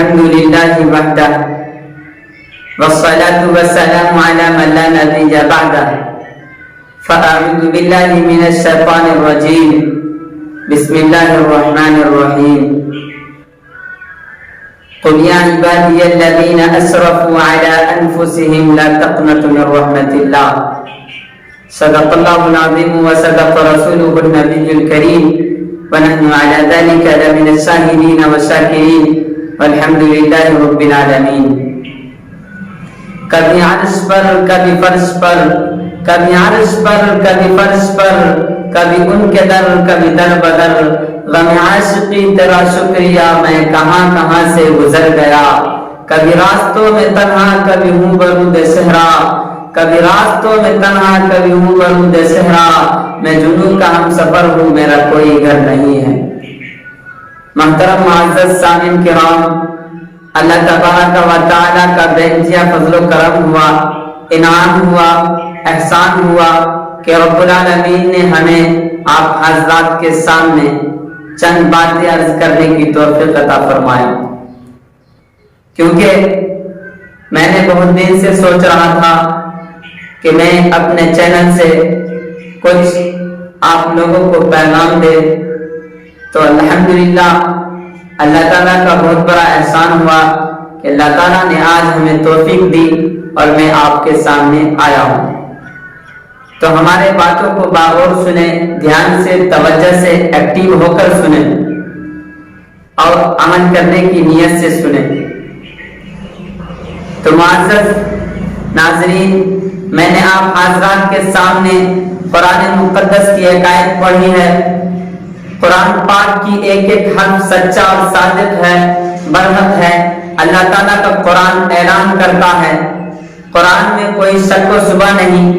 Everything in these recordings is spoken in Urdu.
الحمد لله وحده والصلاة والسلام على من لا نبي بعده فأعوذ بالله من الشيطان الرجيم بسم الله الرحمن الرحيم قل يا عبادي الذين أسرفوا على أنفسهم لا تقنطوا من رحمة الله صدق الله العظيم وصدق رسوله النبي الكريم ونحن على ذلك لمن الشاهدين والشاكرين والحمد لله رب العالمین۔ کبھی عرش پر کبھی فرش پر، کبھی عرش پر کبھی فرش پر، کبھی ان کے در کبھی در بدر، غم عاشقی تیرا شکریہ میں کہاں کہاں سے گزر گیا۔ کبھی راستوں میں تنہا کبھی ہوں برود صحرا، کبھی راستوں میں تنہا کبھی ہوں برود صحرا، میں جنوں کا ہم سفر ہوں میرا کوئی گھر نہیں ہے۔ محترم معزز سامعین کرام، اللہ تبارک و تعالیٰ کا بے انتہا فضل و کرم ہوا، انعام ہوا، احسان ہوا کہ رب العالمین نے ہمیں آپ حضرات کے سامنے چند باتیں عرض کرنے کی توفیق عطا فرمایا۔ کیونکہ میں نے بہت دن سے سوچ رہا تھا کہ میں اپنے چینل سے کچھ آپ لوگوں کو پیغام دے، تو الحمدللہ اللہ تعالیٰ کا بہت بڑا احسان ہوا کہ اللہ تعالیٰ نے آج ہمیں توفیق دی اور میں آپ کے سامنے آیا ہوں۔ تو ہمارے باتوں کو باغور سنیں، دھیان سے، توجہ سے، ایکٹیو ہو کر سنیں اور عمل کرنے کی نیت سے سنیں۔ تو معزز ناظرین، میں نے آپ حضرات کے سامنے قرآن مقدس کی ایک آیت پڑھی ہے۔ قرآن پاک کی ایک ایک حرف سچا اور صادق ہے، برحق ہے۔ اللہ تعالیٰ کا قرآن اعلان کرتا ہے، قرآن میں کوئی شک و شبہ نہیں،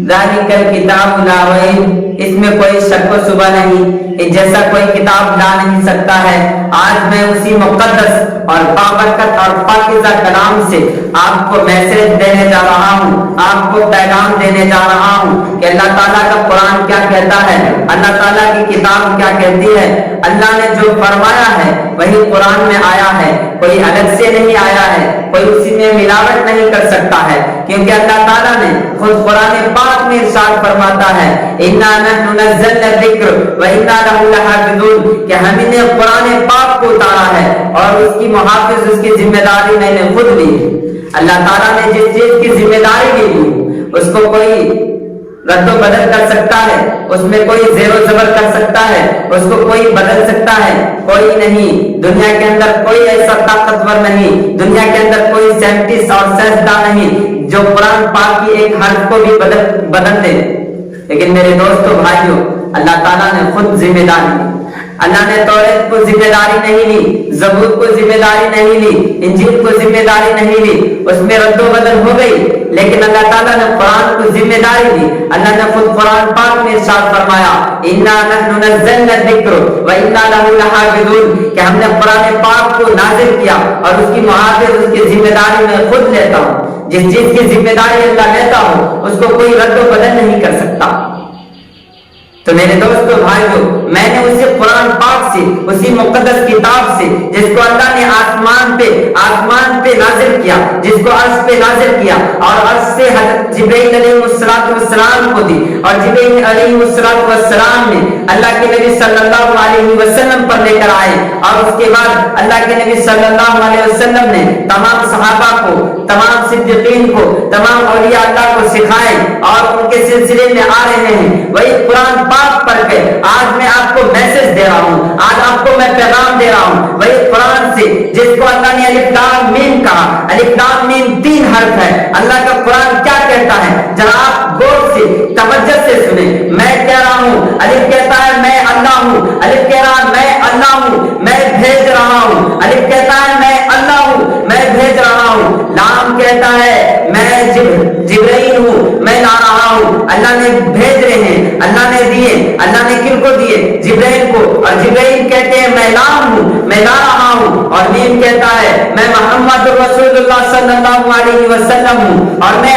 ذالک الکتاب لا ریب، اس میں کوئی شک و شبہ نہیں، اس جیسا کوئی کتاب لا نہیں سکتا ہے۔ آج میں اسی مقدس اور بابرکت اور پاکیزہ کلام سے آپ کو میسج دینے جا رہا ہوں، آپ کو پیغام دینے جا رہا ہوں کہ اللہ تعالیٰ کا قرآن کیا کہتا ہے، اللہ تعالیٰ کی کتاب کیا کہتی ہے۔ اللہ نے جو فرمایا ہے وہی قرآن میں آیا ہے، کوئی الگ سے نہیں آیا ہے، کوئی اسی میں ملاوٹ نہیں کر سکتا ہے، کیونکہ اللہ تعالیٰ نے خود قرآن پاک میں ارشاد فرماتا ہے اِنَّا نَحْنُ نَزَّلْنَا الذِّكْرَ وَإِنَّا لَهُ لَحَافِظُونَ، کہ ہم نے قرآن پاک کو اتارا ہے اور اس کی محافظ، اس کی ذمہ داری میں نے خود لی ہے۔ اللہ تعالیٰ نے جس چیز کی ذمہ داری لی اس کو کوئی رد و بدل کر سکتا ہے، اس میں کوئی زیر و زبر کر سکتا ہے، اس کو کوئی بدل سکتا ہے؟ کوئی نہیں۔ دنیا کے اندر کوئی ایسا طاقتور نہیں، دنیا کے اندر کوئی سائنٹسٹ اور سائنسداں نہیں جو قرآن پاک کی ایک حرف کو بھی بدل دے۔ لیکن میرے دوستو بھائیو، اللہ تعالیٰ نے خود ذمہ داری لی۔ اللہ نے توریت کو ذمہ داری نہیں لی، زبور کو ذمہ داری نہیں لی، انجیل کو ذمہ داری نہیں لی، اس میں رد و بدل ہو گئی، لیکن اللہ تعالیٰ نے قرآن کو ذمہ داری دی۔ اللہ نے خود قرآن پاک میں ارشاد فرمایا اِنَّا نَحْنُ نَزَّلْنَا الذِّكْرَ وَإِنَّا لَهُ لَحَافِظُونَ، کہ ہم نے قرآن پاک کو نازل کیا اور اس کی محافظ، اس کی ذمہ داری میں خود لیتا ہوں۔ جس چیز کی ذمہ داری اللہ لیتا ہوں اس کو کوئی رد و بدل نہیں کر سکتا۔ تو میرے دوستو بھائیو، میں نے اسے قرآن پاک سے، اسی مقدس کتاب سے جس کو اللہ نے آسمان پہ نازل کیا، جس کو عرش پہ نازل کیا اور عرش سے حضرت جبرائیل علیہ السلام کو دی، اور جبرائیل علیہ السلام نے اللہ کے نبی صلی اللہ علیہ وسلم پر لے کر آئے، اور اس کے بعد اللہ کے نبی صلی اللہ علیہ وسلم نے تمام صحابہ کو، تمام صدیقین کو، تمام اولیاء اللہ کو سکھائے اور ان کے سلسلے میں آ رہے ہیں۔ وہی قرآن پاک پڑھ کے آج میں آپ کو میسج دے رہا ہوں، آج آپ کو میں پیغام دے رہا ہوں وہی قرآن سے جس کو اللہ نے الف لام میم کہا۔ الف لام میم 3 حرف ہے۔ اللہ کا قرآن کیا کہتا ہے ذرا آپ غور سے، توجہ سے سنیں۔ میں کہہ رہا ہوں، الف کہتا ہے میں اللہ ہوں، الف کہہ رہا ہے میں اللہ ہوں، میں بھیج رہا ہوں۔ الف کہتا ہے میں اللہ ہوں، میں بھیج رہا ہوں۔ لام کہتا ہے میں جبرائیل ہوں، میں لا رہا ہوں۔ اللہ نے بھیج رہے ہیں، اللہ نے دیے، اللہ نے کن کو دیے؟ جبرائیل کو، اور جبرائیل کہتے ہیں میں لام ہوں، میں لا رہا ہوں۔ اور میم کہتا ہے میں محمد رسول اللہ صلی اللہ علیہ وسلم ہوں، اور میں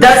10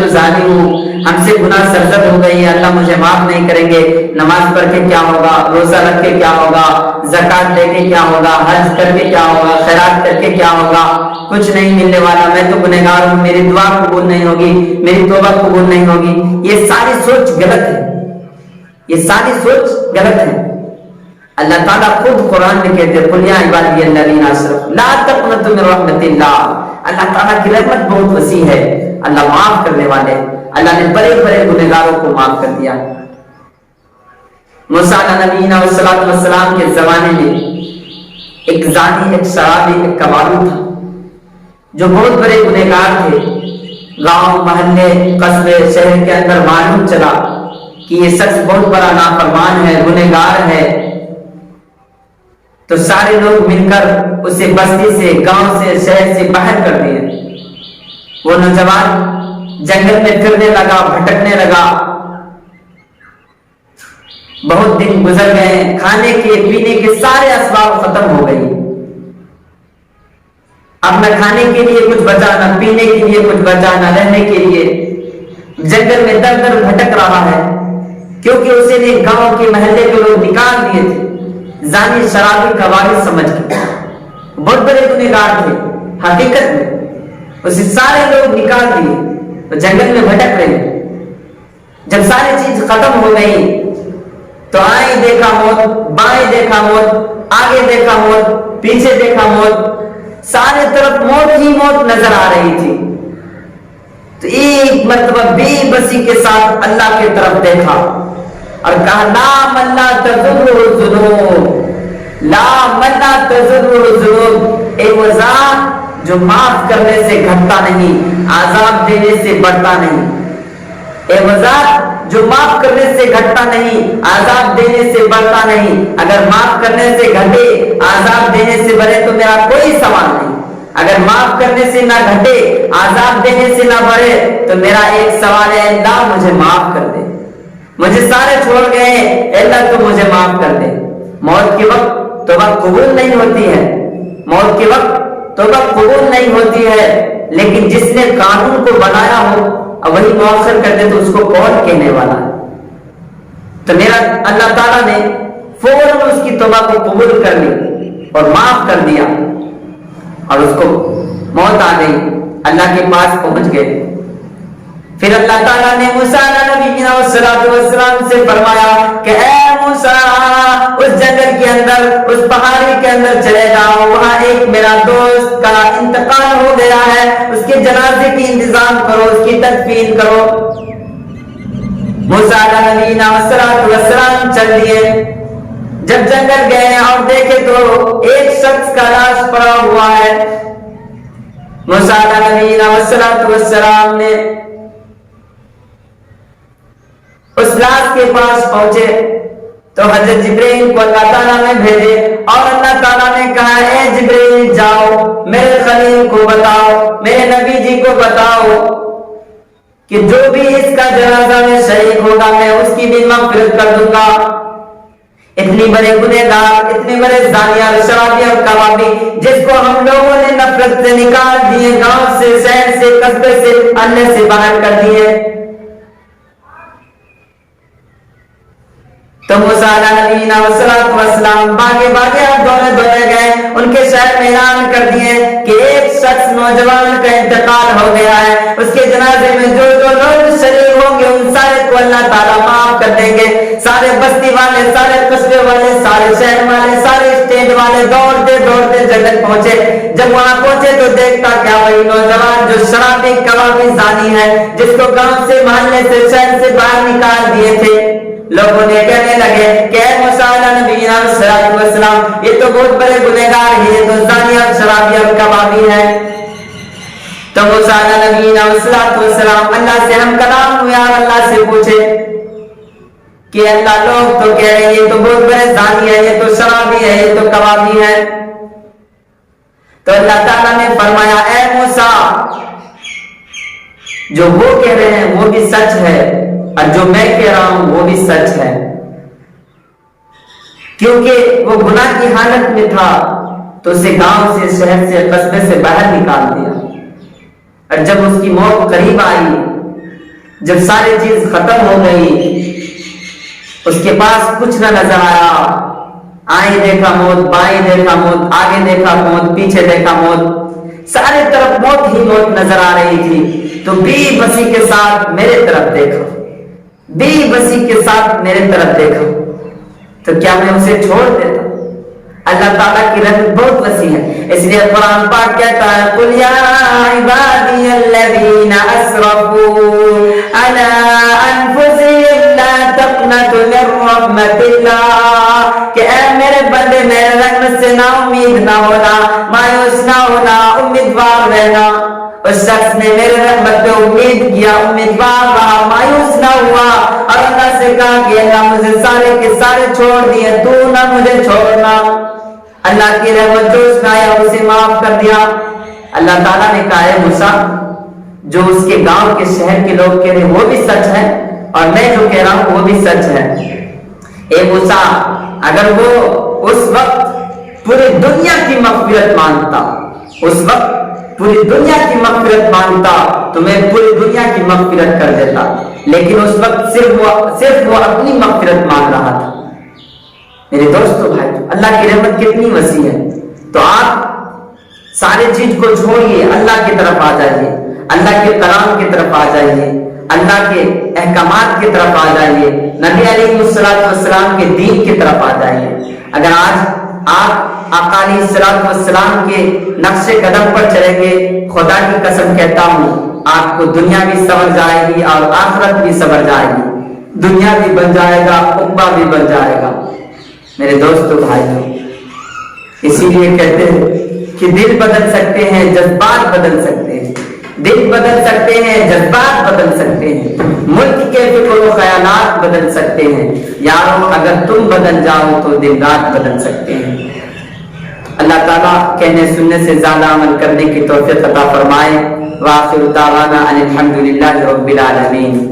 تو زانی ہوں، ہم سے گناہ سرزد ہو گئی ہے، اللہ مجھے معاف نہیں کریں گے، نماز پڑھ کے کیا ہوگا، روزہ رکھ کے کیا ہوگا، زکات دے کے کیا ہوگا، حج کر کے کیا ہوگا، خیرات کر کے کیا ہوگا، کچھ نہیں ملنے والا، میں تو گنہگار ہوں، میری دعا قبول نہیں ہوگی، میری توبہ قبول نہیں ہوگی۔ یہ ساری سوچ غلط ہے، یہ ساری سوچ غلط ہے۔ اللہ تعالیٰ خود قرآن میں کہتے ہیں قل یا عبادی الذین اسرفوا لا تقنطوا من رحمت اللہ۔ اللہ تعالیٰ کی رحمت بہت وسیع ہے، اللہ معاف کرنے والے، اللہ نے بڑے بڑے گنہگاروں کو معاف کر دیا۔ موسیٰ علیہ نبینا والسلام کے زمانے میں ایک زانی، ایک شرابی، ایک کبابی تھا جو بہت بڑے گنہگار تھے۔ گاؤں، محلے، قصبے، شہر کے اندر معلوم چلا کہ یہ شخص بہت بڑا نافرمان ہے، گنہگار ہے، تو سارے لوگ مل کر اسے بستی سے، گاؤں سے، شہر سے باہر کر دیے۔ وہ نوجوان جنگل میں پھرنے لگا، بھٹکنے لگا۔ بہت دن گزر گئے، کھانے کے پینے کے سارے اسباب ختم ہو گئی، اب نہ کھانے کے لیے کچھ بچا، نہ پینے کے لیے کچھ بچا، نہ رہنے کے لیے۔ جنگل میں در در بھٹک رہا ہے کیونکہ اسے نے گاؤں کے محلے کے لوگ نکال دیے تھے، زانی، شرابی، کبابی سمجھ کے۔ بہت بڑے گنہگار تھے، حقیقت میں اسے سارے لوگ نکال دیے، تو جنگل میں بھٹک رہے۔ جب ساری چیز ختم ہو گئی تو آئیں دیکھا موت، بائیں دیکھا موت، آگے دیکھا موت، پیچھے دیکھا موت، سارے طرف موت ہی موت نظر آ رہی تھی۔ تو ایک مرتبہ بے بسی کے ساتھ اللہ کی طرف دیکھا اور کہا لا من لا تضرہ الذنوب، لا من لا تضرہ الذنوب، اے وہ ذات جو معاف کرنے سے گھٹتا نہیں، عذاب دینے سے بڑھتا نہیں، اے وہ ذات جو معاف کرنے سے گھٹتا نہیں، عذاب دینے سے بڑھتا نہیں۔ اگر معاف کرنے سے گھٹے، عذاب دینے سے بڑھے تو میرا کوئی سوال نہیں، اگر معاف کرنے سے نہ گھٹے، عذاب دینے سے نہ بڑھے تو میرا ایک سوال ہے اللہ مجھے معاف کر دے، مجھے سارے چھوڑ گئے، اللہ تو مجھے معاف کر دے۔ موت کے وقت توبہ قبول نہیں ہوتی ہے، موت کے وقت توبہ قبول نہیں ہوتی ہے، لیکن جس نے قانون کو بنایا ہو اور وہی مؤخر کر دے تو اس کو کون کہنے والا ہے؟ تو میرا اللہ تعالیٰ نے فوراً اس کی توبہ کو قبول کر لی اور معاف کر دیا، اور اس کو موت آ گئی، اللہ کے پاس پہنچ گئے۔ پھر اللہ تعالیٰ نے موسیٰ علیہ نبینا والسلام سے فرمایا کہ اے موسیٰ اس جنگل کے اندر، اس پہاڑی کے اندر چلے جاؤ، وہاں ایک میرا دوست کا انتقال ہو گیا ہے، اس کے جنازے کی انتظام کرو، اس کی تدفین کرو۔ موسیٰ علیہ نبینا والسلام چل دیے۔ جب جنگل گئے اور دیکھے تو ایک شخص کا لاش پڑا ہوا ہے۔ موسیٰ علیہ نبینا والسلام نے اس لاش کے پاس پہنچے تو حضرت جبرائیل کو اللہ تعالیٰ نے بھیجے اور اللہ تعالیٰ نے کہا اے جبرائیل جاؤ میرے خلیل کو بتاؤ، میرے نبی جی کو بتاؤ کہ جو بھی اس کا جنازہ میں شہید ہوگا میں اس کی بھی مغفرت کر دوں گا۔ اتنی بڑے گنہگار، اتنے بڑے زانی اور شرابی اور کبابی جس کو ہم لوگوں نے نفرت سے نکال دیے، گاؤں سے، شہر سے، قصبے سے، انیہ سے باہر کر دیے، تو موسیٰ علیہ نبینا والسلام باغے باغے اور دوڑے گئے، ان کے شہر میں اعلان کر دیے کہ ایک شخص نوجوان کا انتقال ہو گیا ہے، اس کے جنازے میں جو جو لوگ شریک ہوں گے ان سارے کو اللہ تعالیٰ معاف کر دیں گے۔ سارے بستی والے، سارے قصبے والے، سارے شہر والے، سارے اسٹیٹ والے دوڑتے دوڑتے جنگل پہنچے۔ جب وہاں پہنچے تو دیکھتا کیا وہی نوجوان جو شرابی، کبابی، زانی ہے، جس کو گاؤں سے، محلے سے، شہر سے باہر نکال دیے تھے۔ لوگوں نے کہنے لگے کہ اے موسیٰ علیہ نبینا والسلام یہ تو بہت بڑے گنہگار ہیں، یہ تو زانی اور شرابی اور کبابی ہے۔ تو موسیٰ علیہ نبینا والسلام اللہ سے ہم کلام ہوئے اور اللہ سے پوچھے کہ اللہ لوگ تو کہہ رہے ہیں یہ تو بہت بڑے زانی ہے، یہ تو شرابی ہے، یہ تو کبابی ہے۔ تو اللہ تعالیٰ نے فرمایا اے موسیٰ جو وہ کہہ رہے ہیں وہ بھی سچ ہے اور جو میں کہہ رہا ہوں وہ بھی سچ ہے، کیونکہ وہ گناہ کی حالت میں تھا تو اسے گاؤں سے، شہر سے، قصبے سے باہر نکال دیا۔ اور جب اس کی موت قریب آئی، جب ساری چیز ختم ہو گئی، اس کے پاس کچھ نہ نظر آیا، آئیں دیکھا موت، بائیں دیکھا موت، آگے دیکھا موت، پیچھے دیکھا موت، سارے طرف موت ہی موت نظر آ رہی تھی، تو بے بسی کے ساتھ میرے طرف دیکھا، بے بسی کے ساتھ میرے طرف دیکھا، تو کیا میں اسے چھوڑ دیتا؟ اللہ تعالیٰ کی رحمت بہت وسیع ہے، اس لیے قرآن پاک کہتا ہے قُلْ يَا عِبَادِيَ الَّذِينَ أَسْرَفُوا عَلَىٰ أَنفُسِهِمْ لَا تَقْنَطُوا مِن رَحْمَةِ اللَّهِ، کہ اے میرے بندے میرے رحمت سے نا امید نہ ہونا، مایوس نہ ہونا، امیدوار رہنا۔ اس شخص نے میرے رحمت پہ امید کیا، امیدوار رہا، مایوس نہ ہوا، اور اللہ سے کہا کہ اللہ مجھے سارے کے سارے چھوڑ دیے، تو نہ مجھے چھوڑنا۔ اللہ کی رحمت جو اس میں آیا اسے معاف کر دیا۔ اللہ تعالیٰ نے کہا ہے موسیٰ، جو اس کے گاؤں کے شہر کے لوگ کہہ رہے وہ بھی سچ ہے، اور میں جو کہہ رہا ہوں وہ بھی سچ ہے۔ اے موسیٰ، اگر وہ اس وقت پوری دنیا کی مغفرت مانگتا، اس وقت پوری دنیا کی مغفرت مانگتا تو میں پوری دنیا کی مغفرت کر دیتا، لیکن اس وقت صرف وہ اپنی مغفرت مانگ رہا تھا۔ میرے دوستو بھائی، اللہ کی رحمت کتنی وسیع ہے، تو آپ سارے چیز کو چھوڑیے، اللہ کی طرف آ جائیے، اللہ کے کلام کی طرف آ جائیے، اللہ کے احکامات کی طرف آ جائیے، نبی علیہ السلام کے دین کی طرف آ جائیے۔ اگر آج آپ آقا علیہ السلام کے نقش قدم پر چلیں گے، خدا کی قسم کہتا ہوں آپ کو دنیا بھی سنور جائے گی اور آخرت بھی سنور جائے گی، دنیا بھی بن جائے گا، عقبہ بھی بن جائے گا۔ میرے دوستو بھائیو، اسی لیے کہتے ہیں کہ دل بدل سکتے ہیں، جذبات بدل سکتے ہیں، دل بدل سکتے ہیں، جذبات بدل سکتے ہیں، ملک کے فکر و خیالات بدل سکتے ہیں۔ یارو اگر تم بدل جاؤ تو دن رات بدل سکتے ہیں۔ اللہ تعالیٰ کہنے سننے سے زیادہ عمل کرنے کی توفیق عطا فرمائے۔ وآخر دعوانا ان الحمد للہ رب العالمین۔